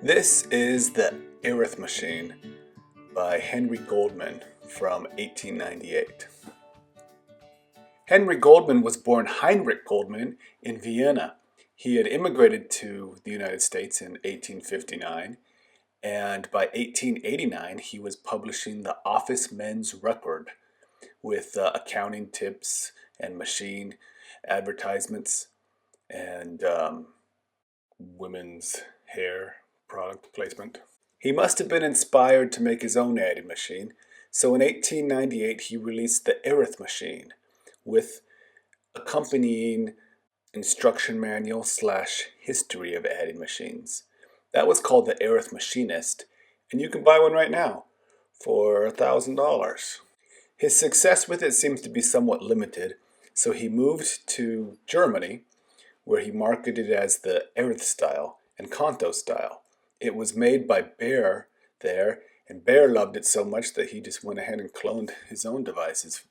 This is the Arithmachine by Henry Goldman from 1898. Henry Goldman was born Heinrich Goldman in Vienna. He had immigrated to the United States in 1859, and by 1889 he was publishing the Office Men's Record with accounting tips and machine advertisements and women's hair product placement. He must have been inspired to make his own adding machine, so in 1898 he released the Arithmachine with accompanying instruction manual / history of adding machines. That was called the Arithmachinist, and you can buy one right now for $1,000. His success with it seems to be somewhat limited, so he moved to Germany, where he marketed it as the Arithstyle and Canto style. It was made by Baer there, and Baer loved it so much that he just went ahead and cloned his own devices.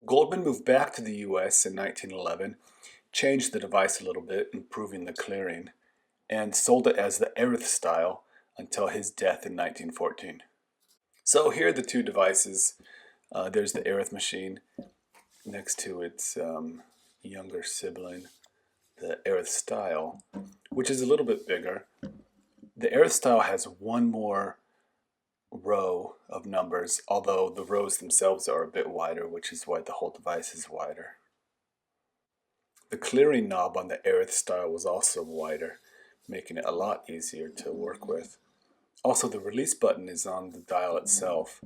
Goldman moved back to the US in 1911, changed the device a little bit, improving the clearing, and sold it as the Arithstyle until his death in 1914. So here are the two devices. There's the Arithmachine next to its younger sibling, the Arithstyle, which is a little bit bigger. The Arithstyle has one more row of numbers, although the rows themselves are a bit wider, which is why the whole device is wider. The clearing knob on the Arithstyle was also wider, making it a lot easier to work with. Also, the release button is on the dial itself,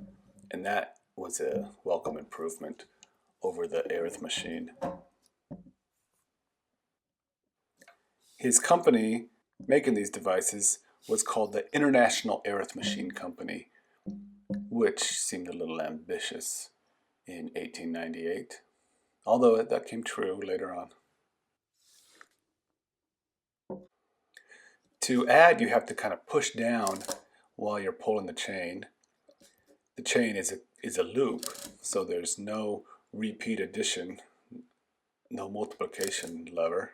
and that was a welcome improvement over the Arithmachine. His company making these devices was called the International Arithmachine Company, which seemed a little ambitious in 1898, although that came true later on. To add, you have to kind of push down while you're pulling the chain. The chain is a loop, so there's no repeat addition, no multiplication lever.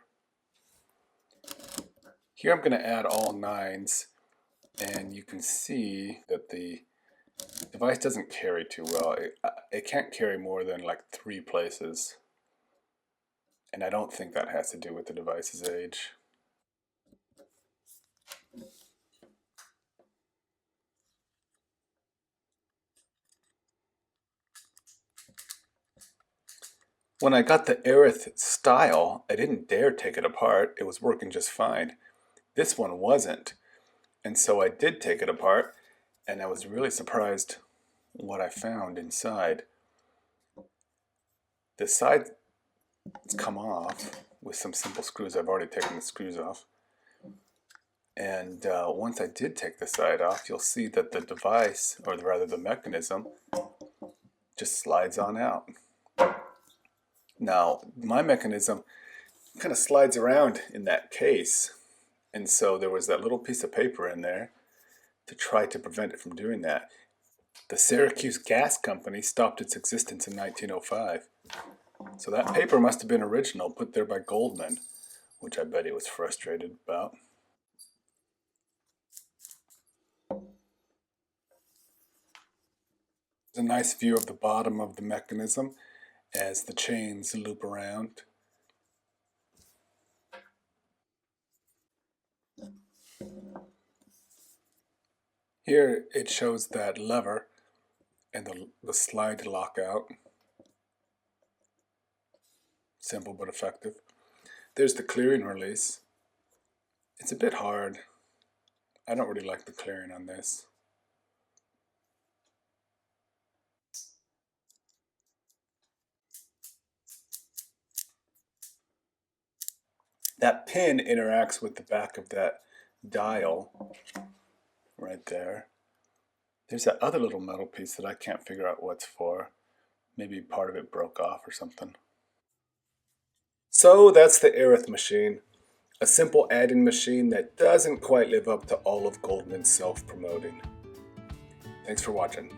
Here I'm going to add all nines, and you can see that the device doesn't carry too well. It can't carry more than like 3 places, and I don't think that has to do with the device's age. When I got the Arithstyle, I didn't dare take it apart. It was working just fine. This one wasn't, and so I did take it apart, and I was really surprised what I found inside. The sides come off with some simple screws. I've already taken the screws off. And once I did take the side off, you'll see that the device, or rather the mechanism, just slides on out. Now, my mechanism kind of slides around in that case, and so there was that little piece of paper in there to try to prevent it from doing that. The Syracuse Gas Company stopped its existence in 1905. So that paper must have been original, put there by Goldman, which I bet he was frustrated about. There's a nice view of the bottom of the mechanism as the chains loop around. Here it shows that lever and the slide lockout. Simple but effective. There's the clearing release. It's a bit hard. I don't really like the clearing on this. That pin interacts with the back of that dial right there. There's that other little metal piece that I can't figure out what's for. Maybe part of it broke off or something. So that's the Arithmachine, a simple adding machine that doesn't quite live up to all of Goldman's self-promoting. Thanks for watching.